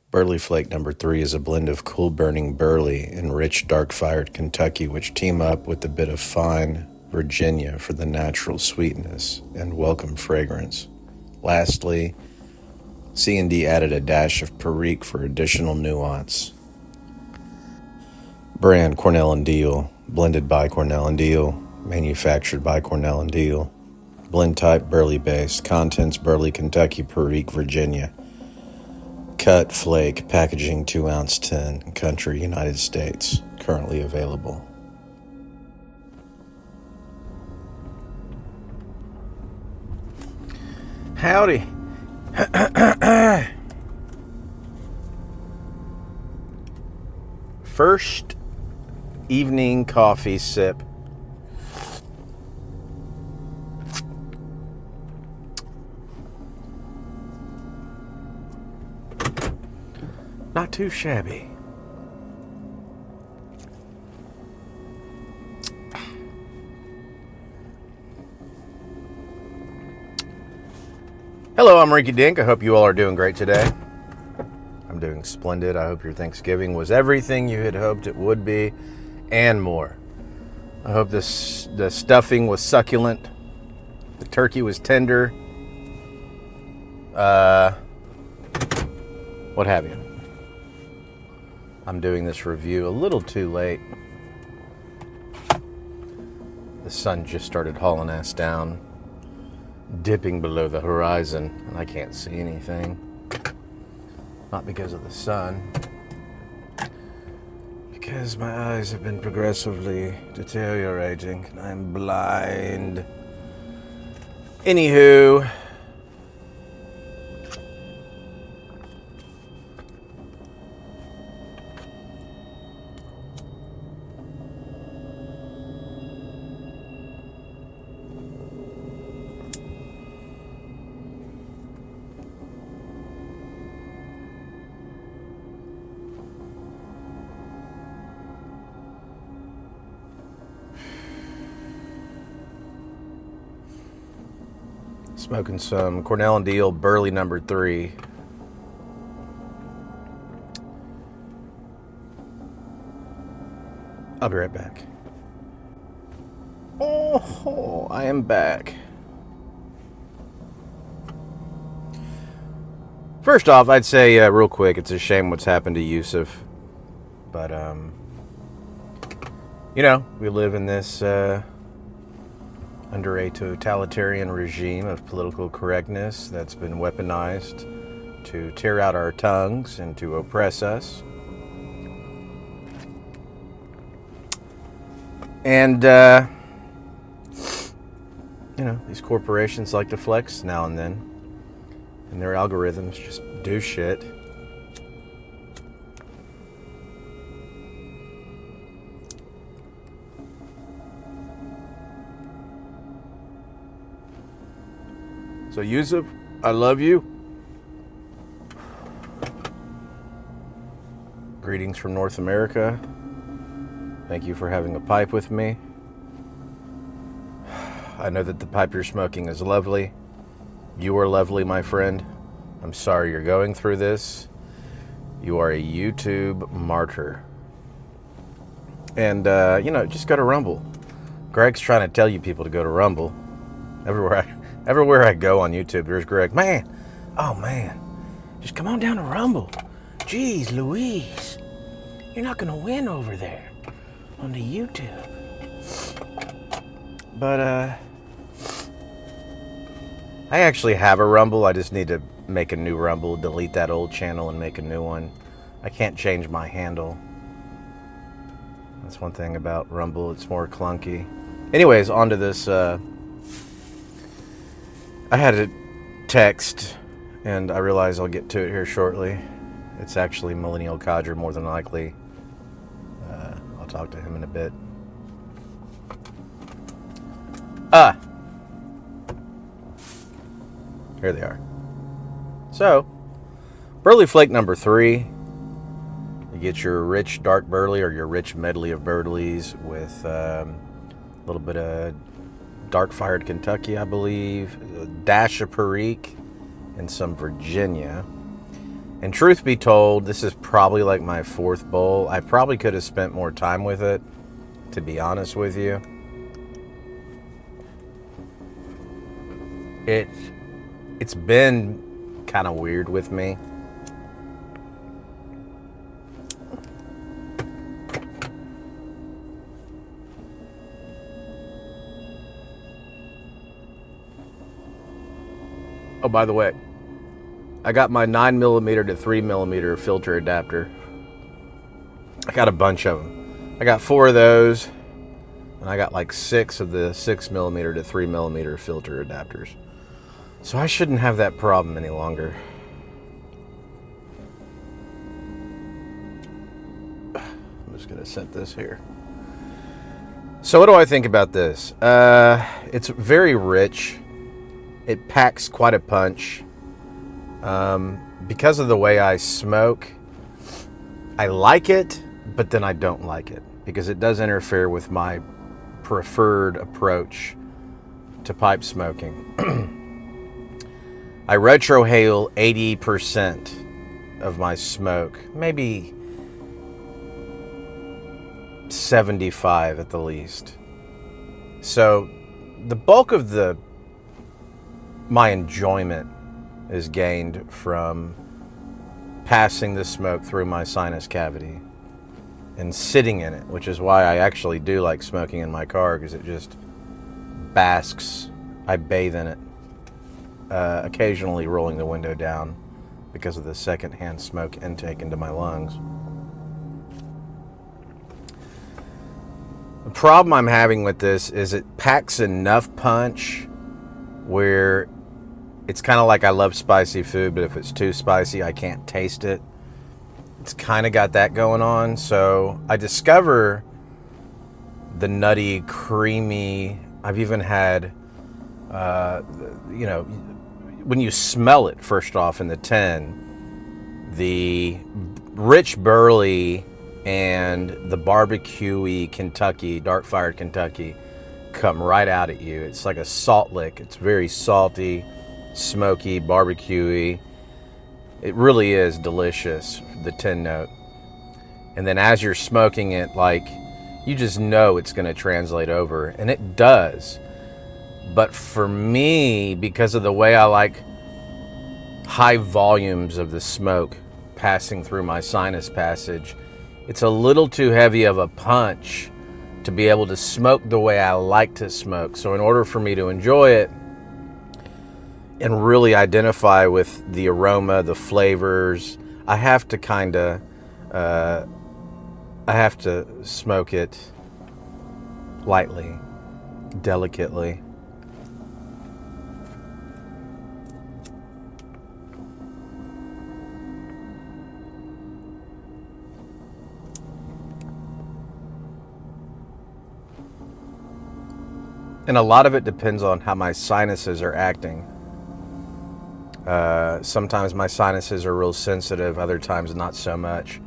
Burley Flake number 3 is a blend of cool-burning burley and rich, dark-fired Kentucky, which team up with a bit of fine Virginia for the natural sweetness and welcome fragrance. Lastly, C&D added a dash of Perique for additional nuance. Brand Cornell Diehl, blended by Cornell Diehl, manufactured by Cornell Diehl. Blend type burley based, contents Burley, Kentucky, Perique, Virginia. Cut, flake, packaging 2-ounce tin, country, United States, currently available. Howdy. First evening coffee sip. Not too shabby. Hello, I'm Rinky Dink. I hope you all are doing great today. I'm doing splendid. I hope your Thanksgiving was everything you had hoped it would be and more. I hope the stuffing was succulent. The turkey was tender. What have you. I'm doing this review a little too late. The sun just started hauling ass down, dipping below the horizon, and I can't see anything. Not because of the sun, because my eyes have been progressively deteriorating and I'm blind. Anywho, smoking some Cornell Diehl Burley number 3. I'll be right back. Oh, I am back. First off, I'd say real quick, it's a shame what's happened to Yusuf. But, we live in this under a totalitarian regime of political correctness that's been weaponized to tear out our tongues and to oppress us. And, these corporations like to flex now and then. And their algorithms just do shit. So Yusuf, I love you. Greetings from North America. Thank you for having a pipe with me. I know that the pipe you're smoking is lovely. You are lovely, my friend. I'm sorry you're going through this. You are a YouTube martyr. And, just go to Rumble. Greg's trying to tell you people to go to Rumble. Everywhere I go on YouTube, there's Greg. Man, just come on down to Rumble. Jeez Louise, you're not going to win over there on the YouTube. But, I actually have a Rumble. I just need to make a new Rumble, delete that old channel and make a new one. I can't change my handle. That's one thing about Rumble. It's more clunky. Anyways, on to this. I had a text, and I realize I'll get to it here shortly. It's actually Millennial Codger, more than likely. I'll talk to him in a bit. Here they are. So, Burley Flake number 3. You get your rich dark burley or your rich medley of burleys with a little bit of dark-fired Kentucky, I believe, a dash of Perique, and some Virginia. And truth be told, this is probably like my fourth bowl. I probably could have spent more time with it, to be honest with you. It's been kind of weird with me. Oh, by the way, I got my 9mm to 3mm filter adapter. I got a bunch of them. I got 4 of those, and I got like 6 of the 6mm to 3mm filter adapters. So I shouldn't have that problem any longer. I'm just gonna set this here. So what do I think about this? It's very rich. It packs quite a punch. Because of the way I smoke, I like it, but then I don't like it because it does interfere with my preferred approach to pipe smoking. I retrohale 80% of my smoke, maybe 75 at the least. So the bulk of my enjoyment is gained from passing the smoke through my sinus cavity and sitting in it, which is why I actually do like smoking in my car, because it just basks. I bathe in it, occasionally rolling the window down because of the secondhand smoke intake into my lungs. The problem I'm having with this is it packs enough punch where it's kind of like I love spicy food, but if it's too spicy, I can't taste it. It's kind of got that going on. So I discover the nutty, creamy. I've even had, when you smell it first off in the tin, the rich burley and the barbecue-y Kentucky, dark-fired Kentucky, come right out at you. It's like a salt lick. It's very salty, smoky, barbecue-y. It really is delicious, the tin note. And then as you're smoking it, like, you just know it's going to translate over, and it does. But for me, because of the way I like high volumes of the smoke passing through my sinus passage, it's a little too heavy of a punch to be able to smoke the way I like to smoke. So in order for me to enjoy it and really identify with the aroma, the flavors, I have to I have to smoke it lightly, delicately. And a lot of it depends on how my sinuses are acting. Sometimes my sinuses are real sensitive, other times not so much.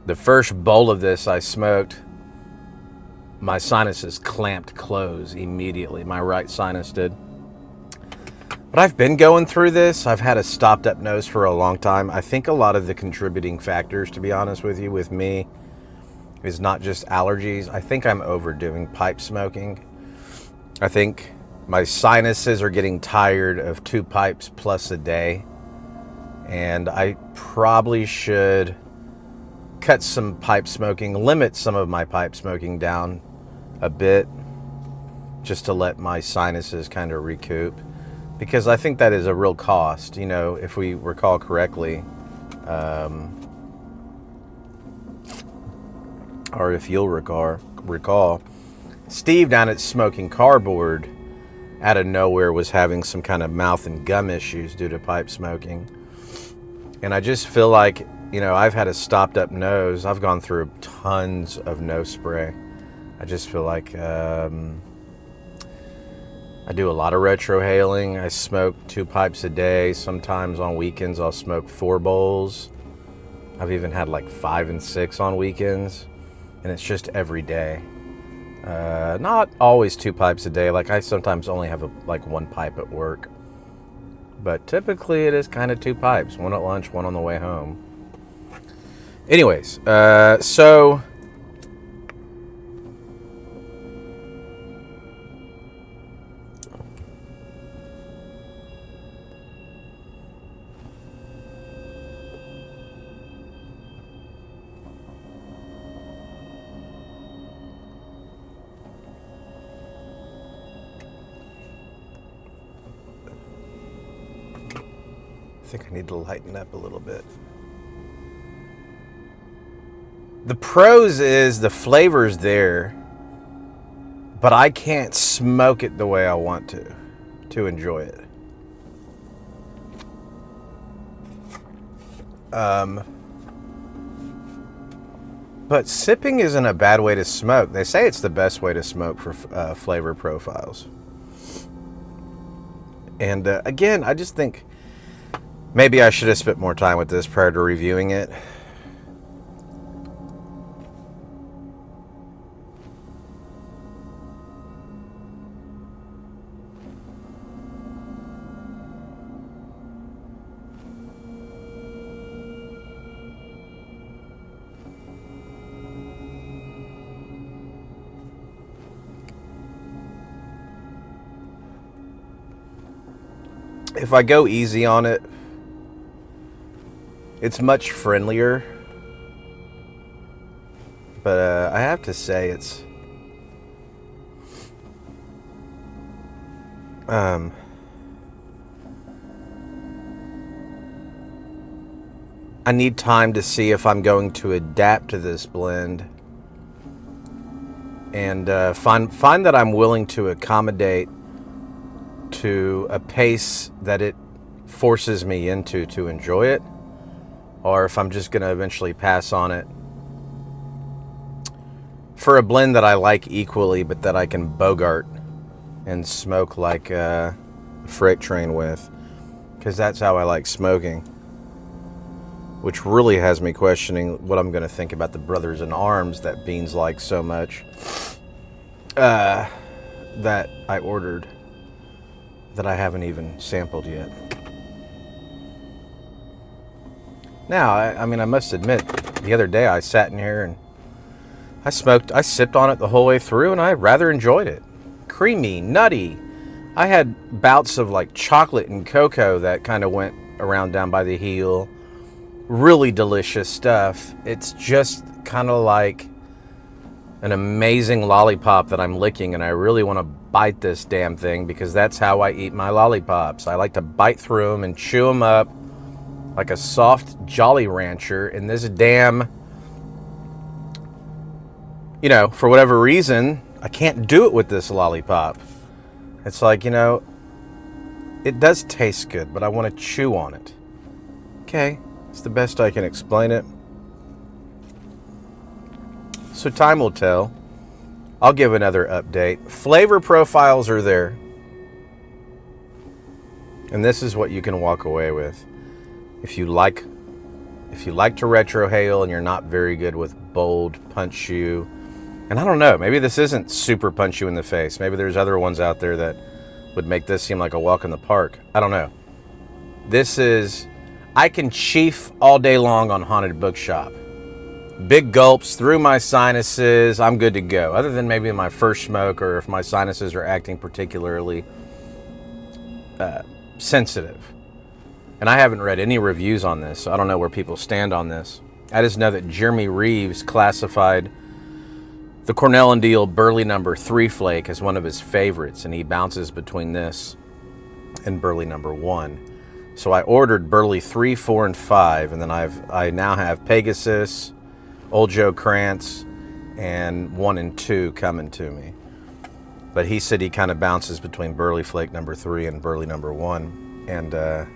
The first bowl of this I smoked, my sinuses clamped close immediately. My right sinus did. But I've been going through this. I've had a stopped up nose for a long time. I think a lot of the contributing factors, to be honest with you, with me, is not just allergies. I think I'm overdoing pipe smoking. I think my sinuses are getting tired of 2 pipes plus a day, and I probably should cut some pipe smoking, limit some of my pipe smoking down a bit, just to let my sinuses kind of recoup, because I think that is a real cost. You know, if we recall correctly, or if you'll recall, Steve down at Smoking Cardboard out of nowhere was having some kind of mouth and gum issues due to pipe smoking. And I just feel like, you know, I've had a stopped up nose. I've gone through tons of nose spray. I just feel like I do a lot of retrohaling. I smoke 2 pipes a day. Sometimes on weekends I'll smoke 4 bowls. I've even had like 5 and 6 on weekends. And it's just every day. Not always 2 pipes a day. Like I sometimes only have like 1 pipe at work. but typically it is kind of 2 pipes, one at lunch, one on the way home. Anyways, so I think I need to lighten up a little bit. The pros is the flavor's there, but I can't smoke it the way I want to enjoy it. But sipping isn't a bad way to smoke. They say it's the best way to smoke for flavor profiles. And again, I just think maybe I should have spent more time with this prior to reviewing it. If I go easy on it, it's much friendlier. But I have to say it's I need time to see if I'm going to adapt to this blend and find that I'm willing to accommodate to a pace that it forces me into to enjoy it, or if I'm just going to eventually pass on it for a blend that I like equally, but that I can bogart and smoke like a freight train with, because that's how I like smoking, which really has me questioning what I'm going to think about the Brothers in Arms that Beans like so much that I ordered, that I haven't even sampled yet. Now, I mean, I must admit, the other day I sat in here and I sipped on it the whole way through, and I rather enjoyed it. Creamy, nutty. I had bouts of like chocolate and cocoa that kind of went around down by the heel. Really delicious stuff. It's just kind of like an amazing lollipop that I'm licking, and I really want to bite this damn thing because that's how I eat my lollipops. I like to bite through them and chew them up like a soft Jolly Rancher. And this damn, you know, for whatever reason, I can't do it with this lollipop. It's like, you know, it does taste good, but I want to chew on it. Okay, it's the best I can explain it. So time will tell. I'll give another update. Flavor profiles are there. And this is what you can walk away with. If you like to retrohale and you're not very good with bold, punch you, and I don't know, maybe this isn't super punch you in the face. Maybe there's other ones out there that would make this seem like a walk in the park. I don't know. This is, I can chief all day long on Haunted Bookshop. Big gulps through my sinuses, I'm good to go. Other than maybe my first smoke, or if my sinuses are acting particularly sensitive. And I haven't read any reviews on this, so I don't know where people stand on this. I just know that Jeremy Reeves classified the Cornell Diehl Burley No. 3 Flake as one of his favorites, and he bounces between this and Burley No. 1. So I ordered Burley 3, 4, and 5, and then I now have Pegasus, Old Joe Krantz, and 1 and 2 coming to me. But he said he kind of bounces between Burley Flake No. 3 and Burley No. 1, and I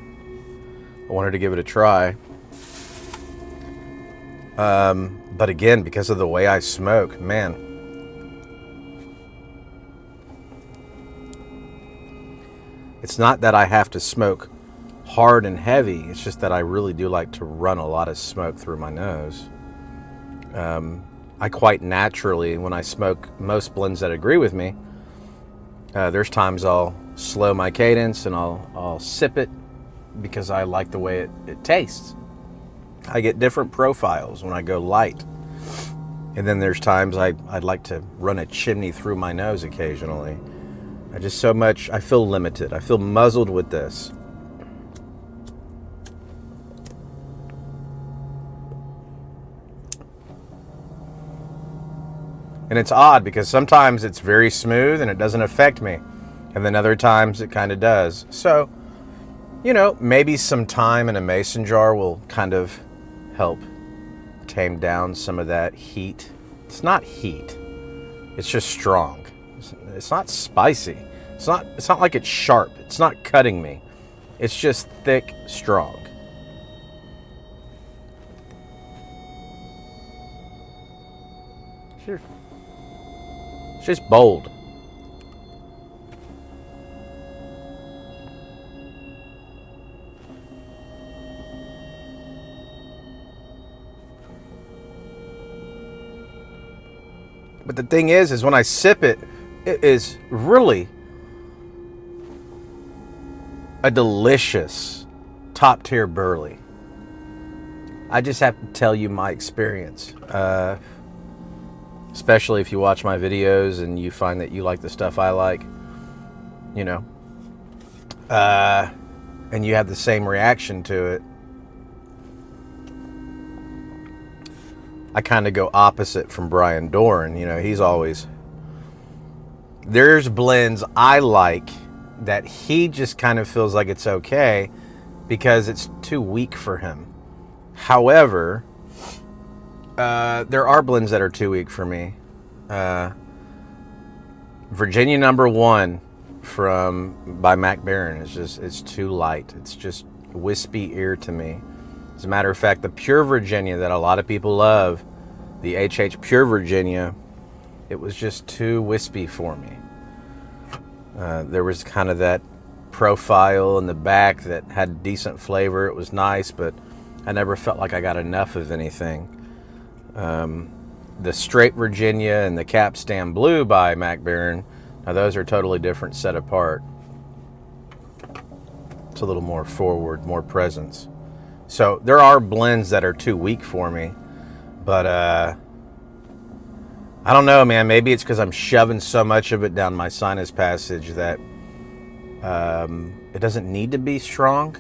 wanted to give it a try. But again, because of the way I smoke, man, it's not that I have to smoke hard and heavy. It's just that I really do like to run a lot of smoke through my nose. I quite naturally, when I smoke most blends that agree with me, there's times I'll slow my cadence and I'll sip it because I like the way it tastes. I get different profiles when I go light. And then there's times I'd like to run a chimney through my nose occasionally. I feel limited. I feel muzzled with this. And it's odd because sometimes it's very smooth and it doesn't affect me. And then other times it kind of does. So, maybe some time in a mason jar will kind of help tame down some of that heat. It's not heat. It's just strong. It's not spicy. It's not like it's sharp. It's not cutting me. It's just thick, strong. Sure. It's just bold. But the thing is when I sip it, it is really a delicious top tier Burley. I just have to tell you my experience. Especially if you watch my videos and you find that you like the stuff I like, and you have the same reaction to it. I kind of go opposite from Brian Doran. There's blends I like that he just kind of feels like it's okay because it's too weak for him. However, there are blends that are too weak for me. Virginia number 1 by Mac Barron it's too light. It's just wispy ear to me. As a matter of fact, the Pure Virginia that a lot of people love, the HH Pure Virginia, it was just too wispy for me. There was kind of that profile in the back that had decent flavor. It was nice, but I never felt like I got enough of anything. The Straight Virginia and the Capstan Blue by Mac Barron, now those are totally different, set apart. It's a little more forward, more presence. So there are blends that are too weak for me, but I don't know, man. Maybe it's because I'm shoving so much of it down my sinus passage that it doesn't need to be strong.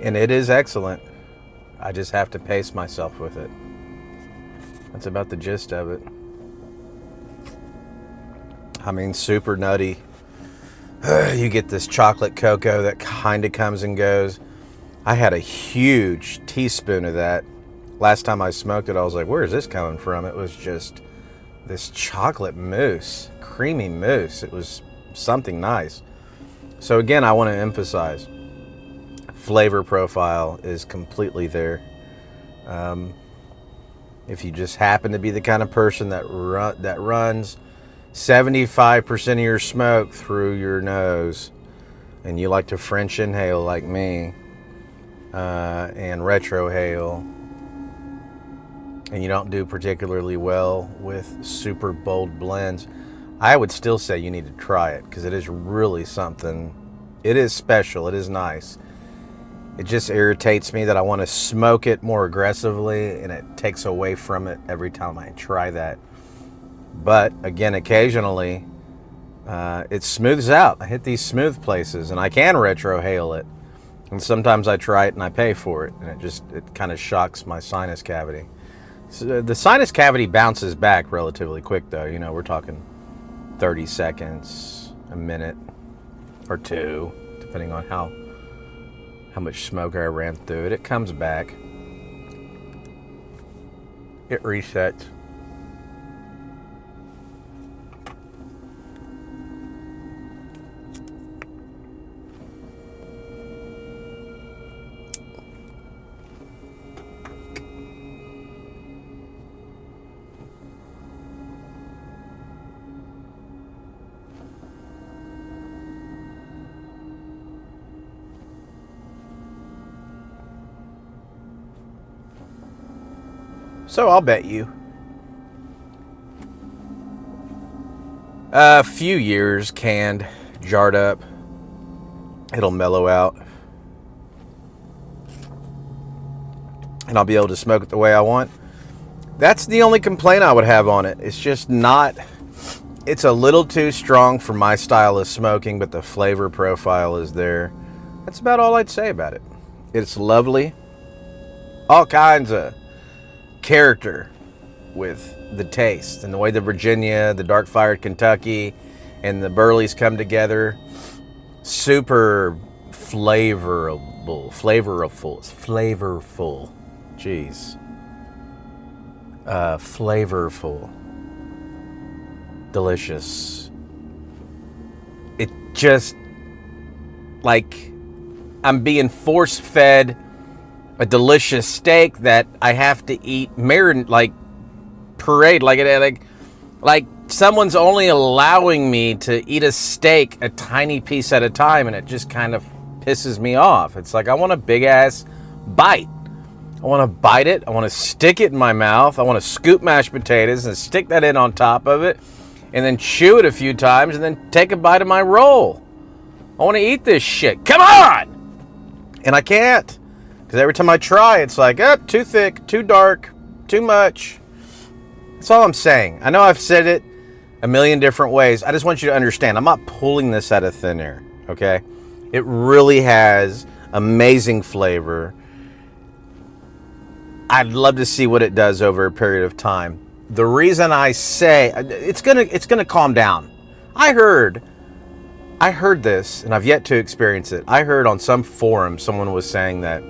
And it is excellent. I just have to pace myself with it. That's about the gist of it. I mean, super nutty. You get this chocolate cocoa that kind of comes and goes. I had a huge teaspoon of that. Last time I smoked it, I was like, where is this coming from? It was just this chocolate mousse, creamy mousse. It was something nice. So again, I want to emphasize, flavor profile is completely there. If you just happen to be the kind of person that runs 75% of your smoke through your nose, and you like to French inhale like me, and retrohale, and you don't do particularly well with super bold blends, I would still say you need to try it, because it is really something. It is special. It is nice. It just irritates me that I want to smoke it more aggressively, and it takes away from it every time I try that. But again, occasionally it smooths out. I hit these smooth places, and I can retrohale it. And sometimes I try it and I pay for it, and it kind of shocks my sinus cavity. So the sinus cavity bounces back relatively quick, though. We're talking 30 seconds, a minute or two, depending on how much smoke I ran through it. It comes back. It resets. So I'll bet you. A few years canned, jarred up. It'll mellow out. And I'll be able to smoke it the way I want. That's the only complaint I would have on it. It's just not... It's a little too strong for my style of smoking, but the flavor profile is there. That's about all I'd say about it. It's lovely. All kinds of character with the taste and the way the Virginia, the dark fired Kentucky, and the Burleys come together. Super flavorful. Jeez. Flavorful. Delicious. It just, like, I'm being force-fed a delicious steak that I have to eat parade, like someone's only allowing me to eat a steak a tiny piece at a time, and it just kind of pisses me off. It's like I want a big-ass bite. I want to bite it. I want to stick it in my mouth. I want to scoop mashed potatoes and stick that in on top of it, and then chew it a few times, and then take a bite of my roll. I want to eat this shit. Come on! And I can't. Because every time I try, it's like, too thick, too dark, too much. That's all I'm saying. I know I've said it a million different ways. I just want you to understand, I'm not pulling this out of thin air, okay? It really has amazing flavor. I'd love to see what it does over a period of time. The reason I say it's gonna calm down. I heard this, and I've yet to experience it. I heard on some forum someone was saying that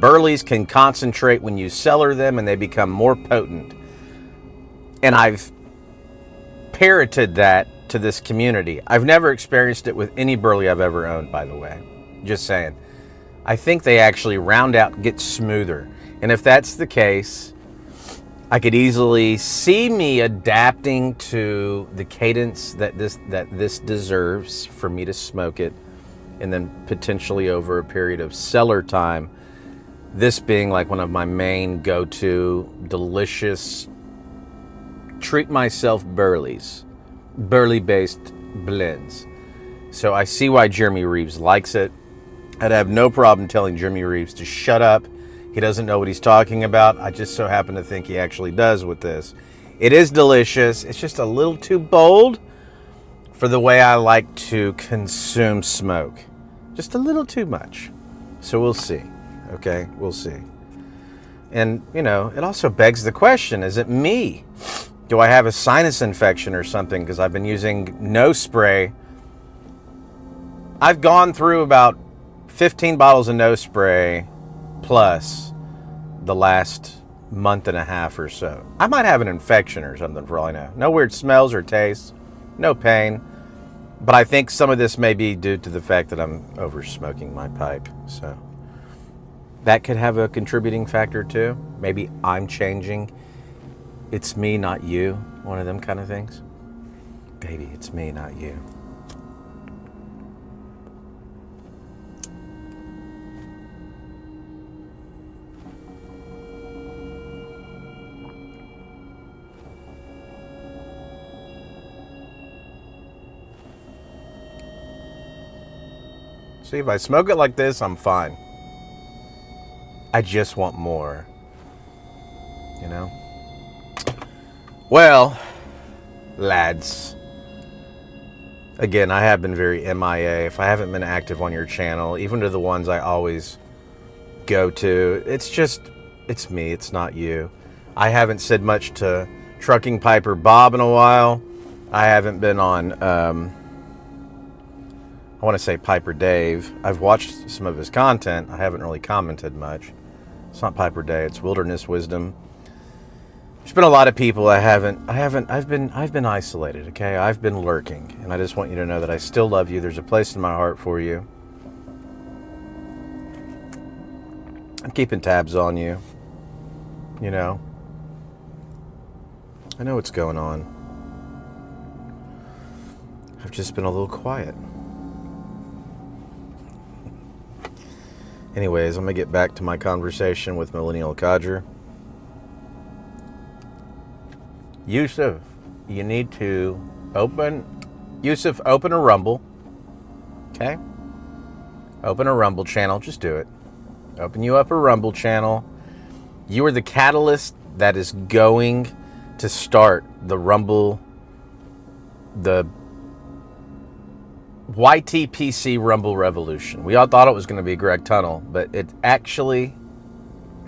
Burleys can concentrate when you cellar them and they become more potent. And I've parroted that to this community. I've never experienced it with any Burley I've ever owned, by the way. Just saying. I think they actually round out, get smoother. And if that's the case, I could easily see me adapting to the cadence that this deserves for me to smoke it, and then potentially over a period of cellar time, this being like one of my main go-to delicious treat myself Burleys, Burley-based blends. So I see why Jeremy Reeves likes it. I'd have no problem telling Jeremy Reeves to shut up. He doesn't know what he's talking about. I just so happen to think he actually does with this. It is delicious. It's just a little too bold for the way I like to consume smoke. Just a little too much. So we'll see. Okay, we'll see. And, you know, it also begs the question, is it me? Do I have a sinus infection or something? Because I've been using nose spray. I've gone through about 15 bottles of nose spray plus the last month and a half or so. I might have an infection or something for all I know. No weird smells or tastes, no pain. But I think some of this may be due to the fact that I'm over smoking my pipe. So that could have a contributing factor too. Maybe I'm changing. It's me, not you. One of them kind of things. Baby, it's me, not you. See, if I smoke it like this, I'm fine. I just want more. You know? Well, lads. Again, I have been very MIA. If I haven't been active on your channel, even to the ones I always go to, it's me, it's not you. I haven't said much to Trucking Piper Bob in a while. I haven't been on, I want to say Piper Dave. I've watched some of his content. I haven't really commented much. It's not Piper Dave, it's Wilderness Wisdom. There's been a lot of people I've been isolated, okay? I've been lurking, and I just want you to know that I still love you. There's a place in my heart for you. I'm keeping tabs on you, you know. I know what's going on. I've just been a little quiet. Anyways, I'm going to get back to my conversation with Millennial Codger. Yusuf, you need to open a Rumble. Okay? Open a Rumble channel. Just do it. Open you up a Rumble channel. You are the catalyst that is going to start the Rumble, the YTPC Rumble revolution. We all thought it was going to be Greg Tunnel, but it actually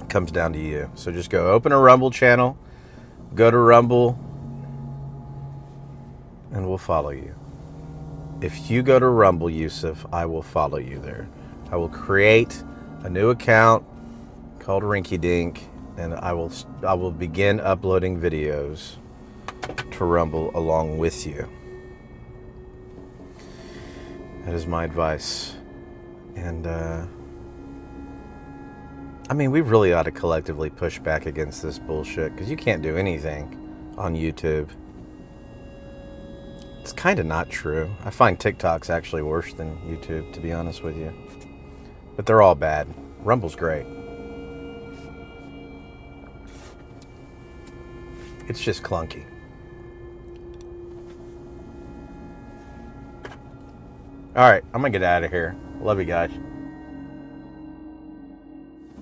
comes down to you. So just go open a Rumble channel, go to Rumble, and we'll follow you. If you go to Rumble, Yusuf, I will follow you there. I will create a new account called Rinky Dink, and I will begin uploading videos to Rumble along with you. That is my advice. And I mean, we really ought to collectively push back against this bullshit, because you can't do anything on YouTube. It's kind of not true. I find TikTok's actually worse than YouTube, to be honest with you. But they're all bad. Rumble's great. It's just clunky. All right, I'm going to get out of here. Love you guys.